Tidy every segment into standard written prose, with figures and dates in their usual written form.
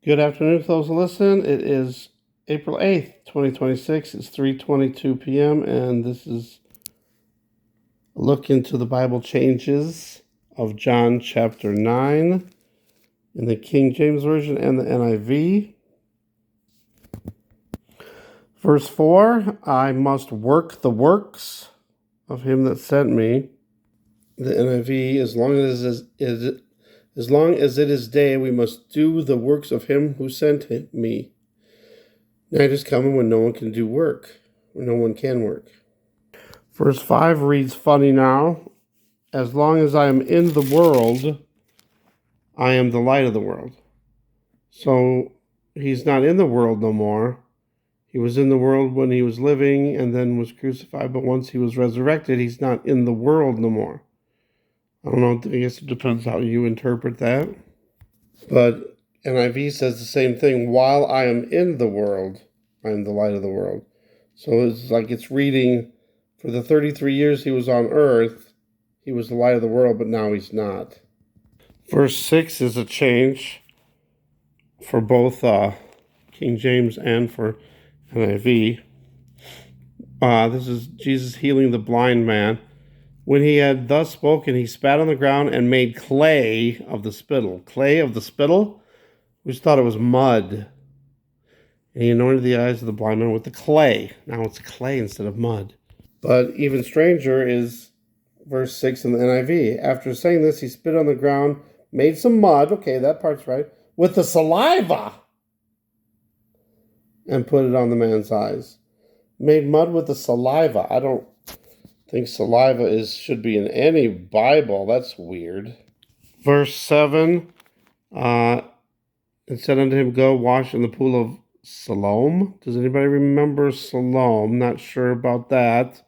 Good afternoon to those who listen. It is April 8th, 2026. It's 3:22 p.m. and this is a look into the Bible changes of John chapter 9 in the King James Version and the NIV. Verse 4, I must work the works of him that sent me. The NIV, as long as it is day, we must do the works of him who sent me. Night is coming when no one can do work, when no one can work. Verse 5 reads funny now. As long as I am in the world, I am the light of the world. So he's not in the world no more. He was in the world when he was living and then was crucified, but once he was resurrected, he's not in the world no more. I don't know, I guess it depends how you interpret that. But NIV says the same thing. While I am in the world, I am the light of the world. So it's like it's reading, for the 33 years he was on earth, he was the light of the world, but now he's not. Verse 6 is a change for both King James and for NIV. This is Jesus healing the blind man. When he had thus spoken, he spat on the ground and made clay of the spittle. Clay of the spittle? We just thought it was mud. And he anointed the eyes of the blind man with the clay. Now it's clay instead of mud. But even stranger is verse 6 in the NIV. After saying this, he spit on the ground, made some mud. Okay, that part's right. With the saliva. And put it on the man's eyes. Made mud with the saliva. I don't think saliva should be in any Bible. That's weird. Verse 7, it said unto him, go wash in the pool of Siloam. Does anybody remember Siloam? Not sure about that.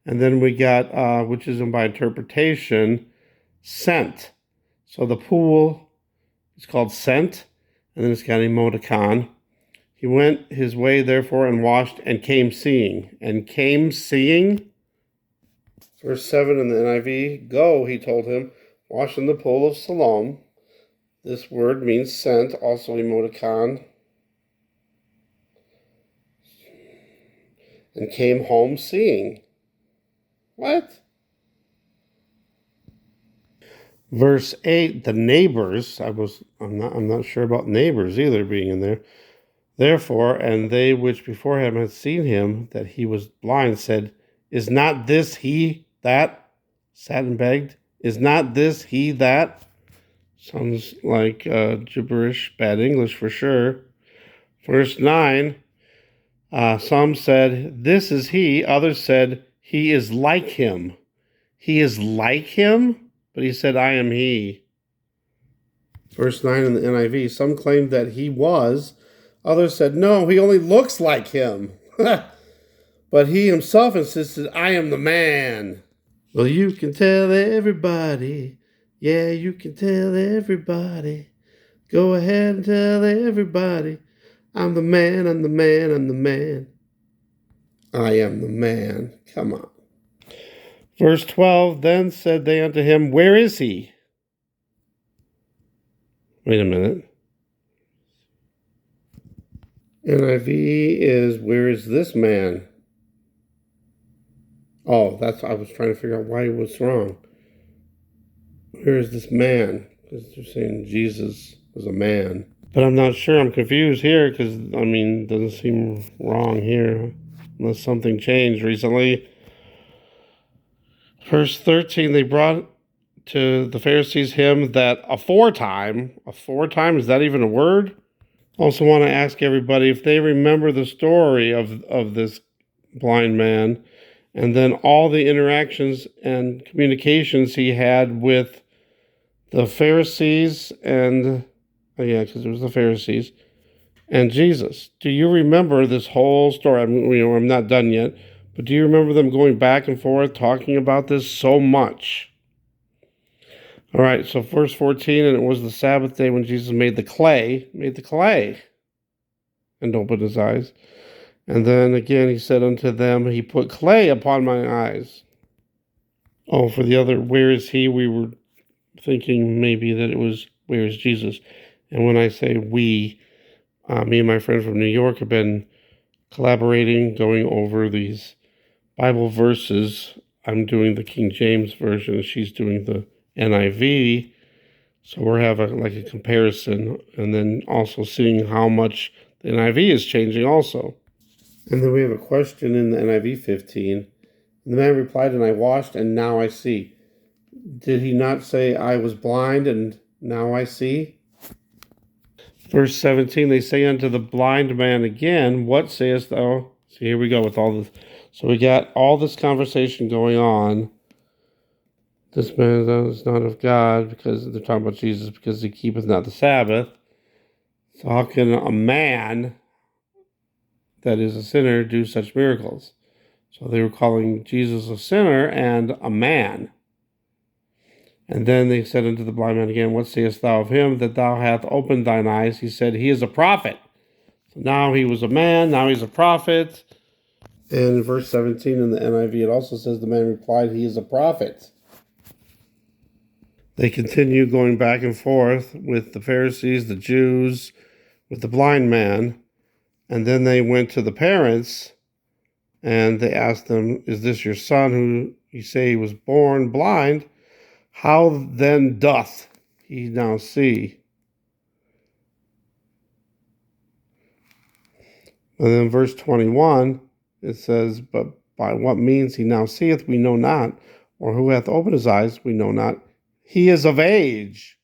And then we got, which is by interpretation, sent. So the pool is called sent, and then it's got emoticon. He went his way, therefore, and washed, and came seeing. And came seeing? Verse 7 in the NIV, go, he told him, wash in the pool of Siloam. This word means sent, also emoticon. And came home seeing. What? Verse 8, the neighbors, I'm not sure about neighbors either being in there. Therefore, and they which before him had seen him, that he was blind, said, is not this he that sat and begged? Is not this he that? Sounds like gibberish, bad English for sure. Verse 9, some said, this is he. Others said, he is like him. He is like him? But he said, I am he. Verse 9 in the NIV, some claimed that he was. Others said, no, he only looks like him. But he himself insisted, I am the man. Well, you can tell everybody. Yeah, you can tell everybody. Go ahead and tell everybody. I'm the man, I'm the man, I'm the man. I am the man. Come on. Verse 12, then said they unto him, where is he? Wait a minute. NIV is, where is this man? Oh, I was trying to figure out why it was wrong. Where is this man? Because they're saying Jesus was a man. But I'm not sure. I'm confused here because, it doesn't seem wrong here unless something changed recently. Verse 13, they brought to the Pharisees him that aforetime, is that even a word? Also want to ask everybody if they remember the story of this blind man and then all the interactions and communications he had with the Pharisees and, because it was the Pharisees, and Jesus. Do you remember this whole story? I'm not done yet, but do you remember them going back and forth talking about this so much? All right, so verse 14, and it was the Sabbath day when Jesus made the clay, and opened his eyes. And then again he said unto them, he put clay upon my eyes. Oh, for the other, where is he? We were thinking maybe that it was, where is Jesus? And when I say we, me and my friend from New York have been collaborating, going over these Bible verses. I'm doing the King James version, and she's doing the NIV. So we're having like a comparison, and then also seeing how much the NIV is changing also. And then we have a question in the NIV 15. And the man replied, and I washed, and now I see. Did he not say, I was blind, and now I see? Verse 17, they say unto the blind man again, what sayest thou? See, here we go with all this. So we got all this conversation going on. This man is not of God, because they're talking about Jesus, because he keepeth not the Sabbath. So how can a man that is a sinner do such miracles? So they were calling Jesus a sinner and a man. And then they said unto the blind man again, what sayest thou of him that thou hast opened thine eyes? He said, he is a prophet. So now he was a man, now he's a prophet. And in verse 17 in the NIV, it also says the man replied, he is a prophet. They continue going back and forth with the Pharisees, the Jews, with the blind man. And then they went to the parents and they asked them, is this your son who you say he was born blind? How then doth he now see? And then verse 21, it says, but by what means he now seeth, we know not, or who hath opened his eyes, we know not. He is of age.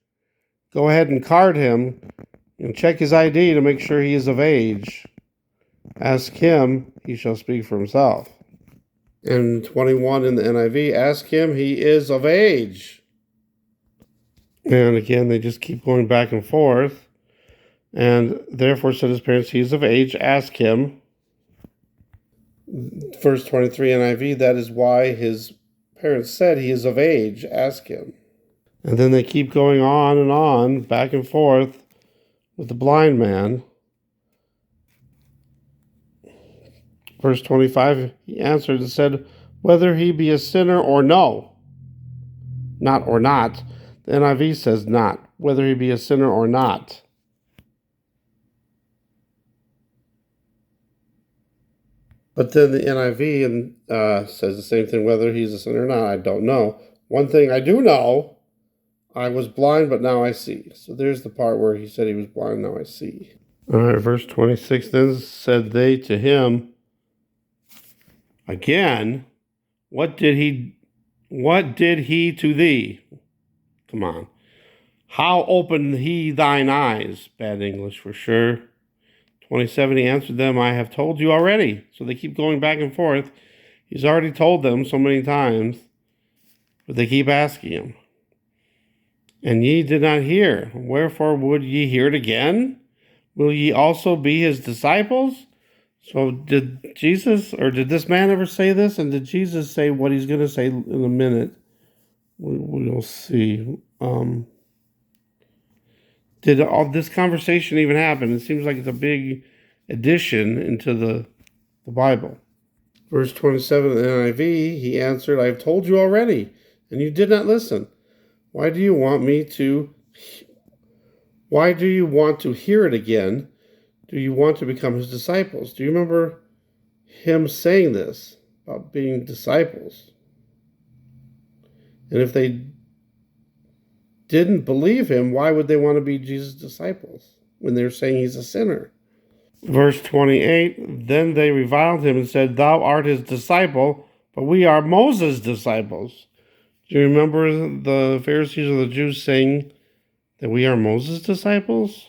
Go ahead and card him and check his ID to make sure he is of age. Ask him, he shall speak for himself. And 21 in the NIV, ask him, he is of age. And again, they just keep going back and forth. And therefore said his parents, he is of age, ask him. Verse 23 NIV, that is why his parents said he is of age, ask him. And then they keep going on, back and forth with the blind man. Verse 25, he answered and said, whether he be a sinner or no. Not or not. The NIV says not, whether he be a sinner or not. But then the NIV says the same thing, whether he's a sinner or not, I don't know. One thing I do know, I was blind, but now I see. So there's the part where he said he was blind, now I see. All right, verse 26, then said they to him, again, what did he to thee? Come on. How opened he thine eyes? Bad English for sure. 27, he answered them, I have told you already. So they keep going back and forth. He's already told them so many times, but they keep asking him. And ye did not hear. Wherefore would ye hear it again? Will ye also be his disciples? So did Jesus, or did this man ever say this? And did Jesus say what he's going to say in a minute? We'll see. Did all this conversation even happen? It seems like it's a big addition into the Bible. Verse 27 of the NIV, he answered, I have told you already, and you did not listen. Why do you want to hear it again? Do you want to become his disciples? Do you remember him saying this about being disciples? And if they didn't believe him, why would they want to be Jesus' disciples when they're saying he's a sinner? Verse 28, then they reviled him and said, thou art his disciple, but we are Moses' disciples. Do you remember the Pharisees or the Jews saying that we are Moses' disciples?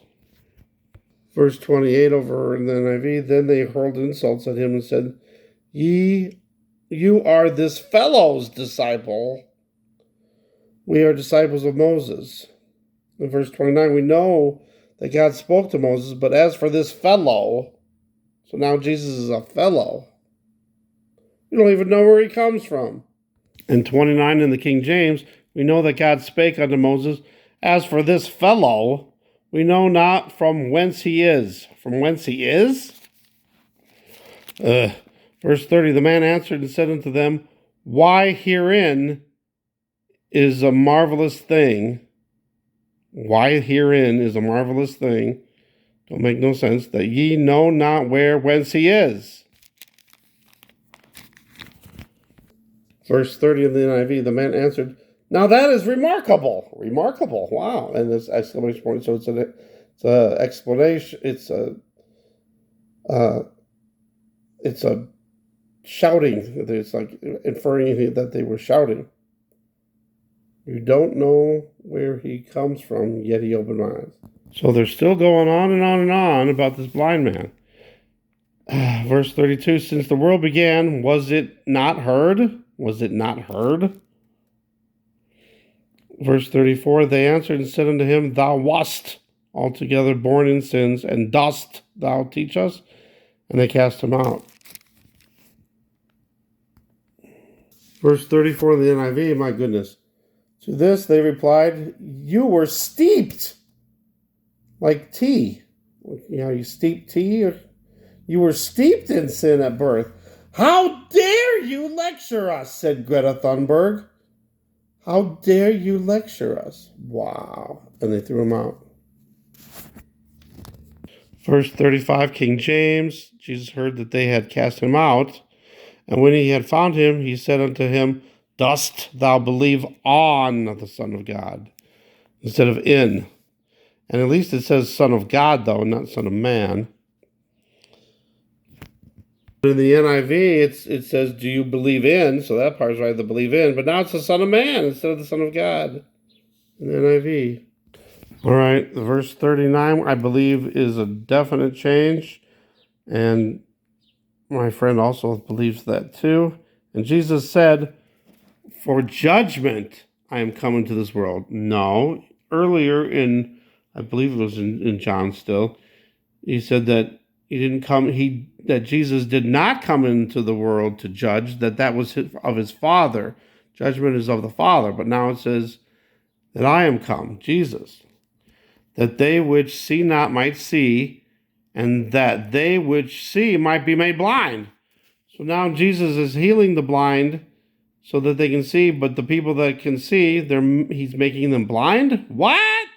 Verse 28 over in the NIV, then they hurled insults at him and said, you are this fellow's disciple. We are disciples of Moses. In verse 29, we know that God spoke to Moses, but as for this fellow, so now Jesus is a fellow. We don't even know where he comes from. In 29 in the King James, we know that God spake unto Moses, as for this fellow, we know not from whence he is. From whence he is? Verse 30, the man answered and said unto them, why herein is a marvelous thing, Why herein is a marvelous thing, don't make no sense, that ye know not whence he is. Verse 30 of the NIV, the man answered, now that is remarkable. Remarkable, wow. And this exclamation point, so it's an explanation, it's a shouting. It's like inferring that they were shouting. You don't know where he comes from, yet he opened my eyes. So they're still going on and on and on about this blind man. Verse 32, since the world began, was it not heard? Was it not heard? Verse 34, they answered and said unto him, thou wast altogether born in sins, and dost thou teach us? And they cast him out. Verse 34 of the NIV, my goodness. To this they replied, you were steeped like tea. You know, you steep tea? You were steeped in sin at birth. How dare you lecture us, said Greta Thunberg. How dare you lecture us? Wow. And they threw him out. Verse 35, King James, Jesus heard that they had cast him out. And when he had found him, he said unto him, dost thou believe on the Son of God, instead of in? And at least it says Son of God, though, not Son of Man. In the NIV, it says, do you believe in? So that part's right, the believe in. But now it's the Son of Man instead of the Son of God in the NIV. All right, verse 39, I believe, is a definite change. And my friend also believes that too. And Jesus said, for judgment I am come into this world. No. Earlier in, I believe it was in John still, he said that he didn't come, that Jesus did not come into the world to judge, that was of his Father. Judgment is of the Father. But now it says that I am come, Jesus, that they which see not might see, and that they which see might be made blind. So now Jesus is healing the blind so that they can see, but the people that can see, he's making them blind? What?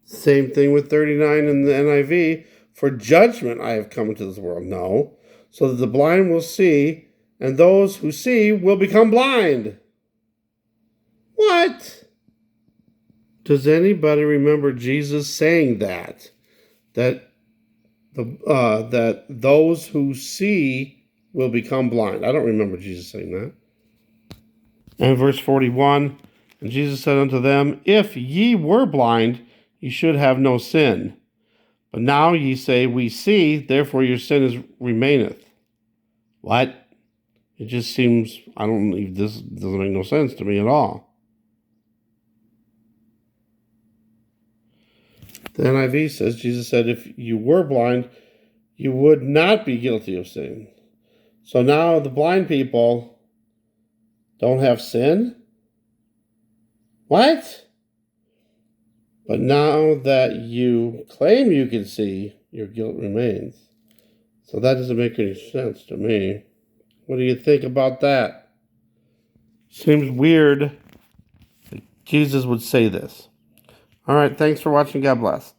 Same thing with 39 in the NIV. For judgment I have come into this world. No. So that the blind will see, and those who see will become blind. What? Does anybody remember Jesus saying that? That those who see will become blind. I don't remember Jesus saying that. And verse 41, and Jesus said unto them, if ye were blind, ye should have no sin. But now ye say, we see, therefore your sin remaineth. What? It just seems, this doesn't make no sense to me at all. The NIV says, Jesus said, if you were blind, you would not be guilty of sin. So now the blind people don't have sin? What? But now that you claim you can see, your guilt remains. So that doesn't make any sense to me. What do you think about that? Seems weird that Jesus would say this. All right, thanks for watching. God bless.